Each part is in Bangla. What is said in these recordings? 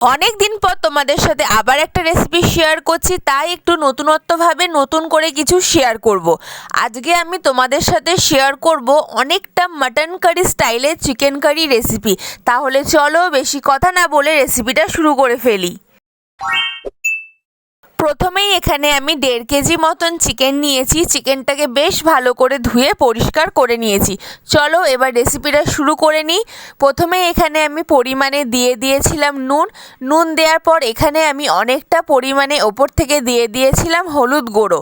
অনেক দিন পর তোমাদের সাথে আবার একটা রেসিপি শেয়ার করছি, তাই একটু নতুনত্বভাবে নতুন করে কিছু শেয়ার করব। আজকে আমি তোমাদের সাথে শেয়ার করব অনেকটা মাটন কারি স্টাইলের চিকেন কারি রেসিপি। তাহলে চলো বেশি কথা না বলে রেসিপিটা শুরু করে ফেলি। প্রথমেই এখানে আমি 1.5 কেজি মতন চিকেন নিয়েছি। চিকেনটাকে বেশ ভালো করে ধুয়ে পরিষ্কার করে নিয়েছি। চলো এবার রেসিপিটা শুরু করে নিই। প্রথমে এখানে আমি পরিমাণে দিয়ে দিয়েছিলাম নুন দেওয়ার পর এখানে আমি অনেকটা পরিমাণে ওপর থেকে দিয়ে দিয়েছিলাম হলুদ গুঁড়ো।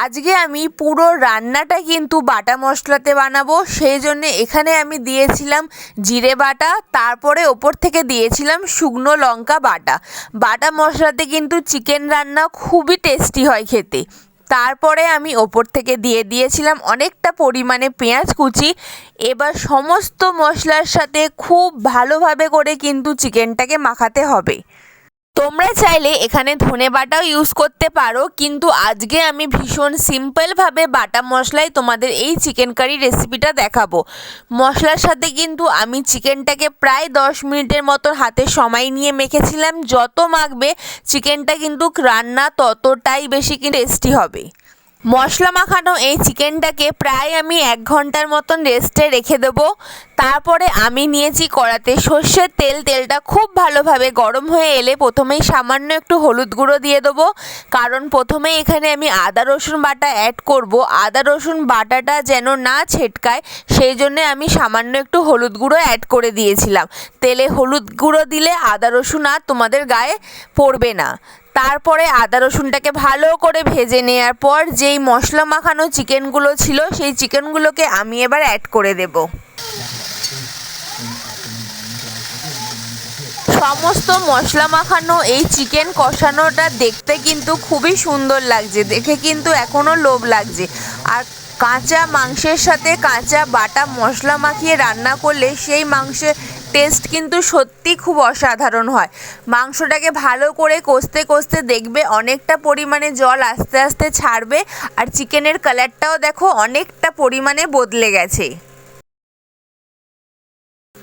আজকে আমি পুরো রান্নাটা কিন্তু বাটা মশলাতে বানাবো, সেই জন্য এখানে আমি দিয়েছিলাম জিরে বাটা, তারপরে ওপর থেকে দিয়েছিলাম শুকনো লঙ্কা বাটা। বাটা মশলাতে কিন্তু চিকেন রান্না খুবই টেস্টি হয় খেতে। তারপরে আমি ওপর থেকে দিয়ে দিয়েছিলাম অনেকটা পরিমাণে পেঁয়াজ কুচি। এবার সমস্ত মশলার সাথে খুব ভালোভাবে করে কিন্তু চিকেনটাকে মাখাতে হবে। তোমরা চাইলে এখানে ধনে বাটাও ইউজ করতে পারো, কিন্তু আজকে আমি ভীষণ সিম্পলভাবে বাটা মশলায় তোমাদের এই চিকেন কারি রেসিপিটা দেখাবো। মশলার সাথে কিন্তু আমি চিকেনটাকে প্রায় 10 মিনিটের মতো হাতে সময় নিয়ে মেখেছিলাম। যত মাখবে চিকেনটা কিন্তু রান্না ততটাই বেশি টেস্টি হবে। মশলা মাখানো এই চিকেনটাকে প্রায় আমি 1 ঘন্টার মতন রেস্টে রেখে দেবো। তারপরে আমি নিয়েছি কড়াতে সর্ষের তেল। তেলটা খুব ভালোভাবে গরম হয়ে এলে প্রথমেই সামান্য একটু হলুদ গুঁড়ো দিয়ে দেবো, কারণ প্রথমেই এখানে আমি আদা রসুন বাটা অ্যাড করব। আদা রসুন বাটাটা যেন না ছেটকায় সেই জন্যে আমি সামান্য একটু হলুদ গুঁড়ো অ্যাড করে দিয়েছিলাম। তেলে হলুদ গুঁড়ো দিলে আদা রসুন আর তোমাদের গায়ে পড়বে না। তারপরে আদা রসুনটাকে ভালো করে ভেজে নেওয়ার পর যেই মশলা মাখানো চিকেনগুলো ছিল সেই চিকেনগুলোকে আমি এবার অ্যাড করে দেব। সমস্ত মশলা মাখানো এই চিকেন কষানোটা দেখতে কিন্তু খুবই সুন্দর লাগছে, দেখে কিন্তু এখনও লোভ লাগছে। আর কাঁচা মাংসের সাথে কাঁচা বাটা মশলা মাখিয়ে রান্না করলে সেই মাংসের টেস্ট কিন্তু সত্যি খুব অসাধারণ হয়। মাংসটাকে ভালো করে কষতে কষতে দেখবে অনেকটা পরিমাণে জল আস্তে আস্তে ছাড়বে, আর চিকেনের কালারটাও দেখো অনেকটা পরিমাণে বদলে গেছে।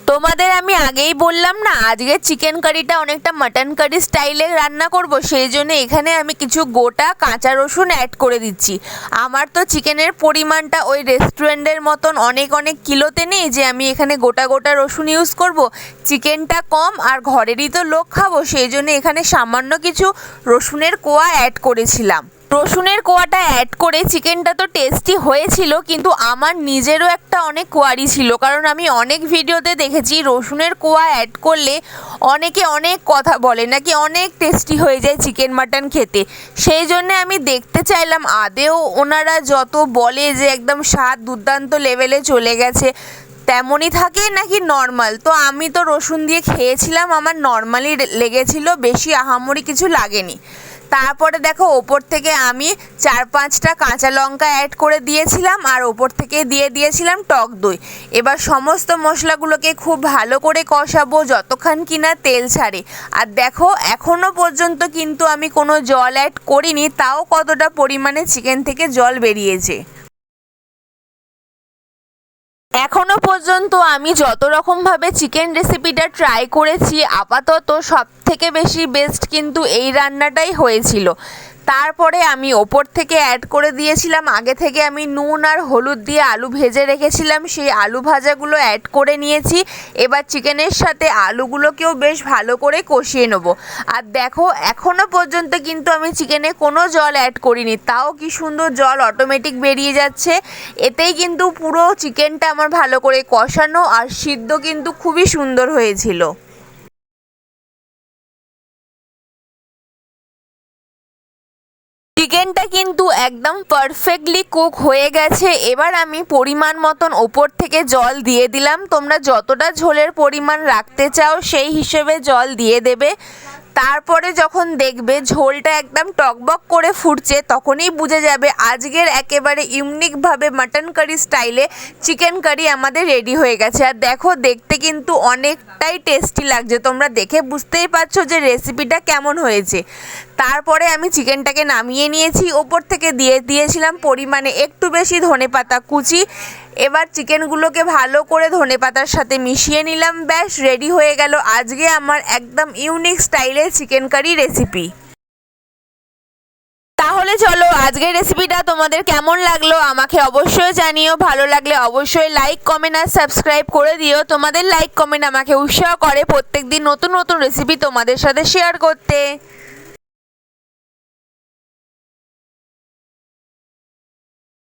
তোমাদের আমি আগেই বললাম না আজকে চিকেন কারিটা অনেকটা মাটন কারি স্টাইলে রান্না করব, সেই জন্য এখানে আমি কিছু গোটা কাঁচা রসুন অ্যাড করে দিচ্ছি। আমার তো চিকেনের পরিমাণটা ওই রেস্টুরেন্টের মতন অনেক কিলোতে নেই যে আমি এখানে গোটা রসুন ইউজ করব। চিকেনটা কম আর ঘরেরই তো লোক খাবো, সেই জন্য এখানে সামান্য কিছু রসুনের কোয়া অ্যাড করেছিলাম। রসুনের কোয়াটা অ্যাড করে চিকেনটা তো টেস্টি হয়েছিল, কিন্তু আমার নিজেরও একটা অনেক কোয়ারি ছিল, কারণ আমি অনেক ভিডিওতে দেখেছি রসুনের কোয়া অ্যাড করলে অনেকে অনেক কথা বলে নাকি অনেক টেস্টি হয়ে যায় চিকেন মাটন খেতে। সেই জন্যে আমি দেখতে চাইলাম আদেও ওনারা যত বলে যে একদম স্বাদ দুর্দান্ত লেভেলে চলে গেছে তেমনই থাকে নাকি নর্মাল। তো আমি তো রসুন দিয়ে খেয়েছিলাম, আমার নর্মালি লেগেছিল, বেশি আহামরি কিছু লাগেনি। তারপরে দেখো ওপর থেকে আমি 4-5টা কাঁচা লঙ্কা অ্যাড করে দিয়েছিলাম, আর ওপর থেকে দিয়ে দিয়েছিলাম টক দই। এবার সমস্ত মশলাগুলোকে খুব ভালো করে কষাবো যতক্ষণ কিনা তেল ছাড়ে। আর দেখো এখনও পর্যন্ত কিন্তু আমি কোনো জল অ্যাড করিনি, তাও কতটা পরিমাণে চিকেন থেকে জল বেরিয়েছে। এখনও পর্যন্ত আমি যত রকমভাবে চিকেন রেসিপিটা ট্রাই করেছি আপাতত সবথেকে বেশি বেস্ট কিন্তু এই রান্নাটাই হয়েছিল। তারপরে আমি ওপর থেকে অ্যাড করে দিয়েছিলাম আগে থেকে আমি নুন আর হলুদ দিয়ে আলু ভেজে রেখেছিলাম, সেই আলু ভাজাগুলো অ্যাড করে নিয়েছি। এবার চিকেনের সাথে আলুগুলোকেও বেশ ভালো করে কষিয়ে নেবো। আর দেখো এখনও পর্যন্ত কিন্তু আমি চিকেনে কোনো জল অ্যাড করিনি, তাও কি সুন্দর জল অটোমেটিক বেরিয়ে যাচ্ছে। এতেই কিন্তু পুরো চিকেনটা আমার ভালো করে কষানো আর সিদ্ধ কিন্তু খুবই সুন্দর হয়েছিল। চিকেনটা কিন্তু একদম পারফেক্টলি কুক হয়ে গেছে। এবার আমি পরিমাণ মতন ওপর থেকে জল দিয়ে দিলাম। তোমরা যতটা ঝোলের পরিমাণ রাখতে চাও সেই হিসেবে জল দিয়ে দেবে। তারপরে যখন দেখবে ঝোলটা একদম টকবক করে ফুটছে তখনই বুঝে যাবে আজকের একেবারে ইউনিকভাবে মাটন কারি স্টাইলে চিকেন কারি আমাদের রেডি হয়ে গেছে। আর দেখো দেখতে কিন্তু অনেকটাই টেস্টি লাগছে, তোমরা দেখে বুঝতেই পারছো যে রেসিপিটা কেমন হয়েছে। তারপরে আমি চিকেনটাকে নামিয়ে নিয়েছি, ওপর থেকে দিয়েছিলাম পরিমাণে একটু বেশি ধনেপাতা কুচি। এবার চিকেনগুলোকে ভালো করে ধনেপাতার সাথে মিশিয়ে নিলাম। ব্যাস রেডি হয়ে গেল আজকে আমার একদম ইউনিক স্টাইলের চিকেন কারি রেসিপি। তাহলে চলো আজকের রেসিপিটা তোমাদের কেমন লাগলো আমাকে অবশ্যই জানিও। ভালো লাগলে অবশ্যই লাইক কমেন্ট আর সাবস্ক্রাইব করে দিও। তোমাদের লাইক কমেন্ট আমাকে উৎসাহ করে প্রত্যেকদিন নতুন নতুন রেসিপি তোমাদের সাথে শেয়ার করতে।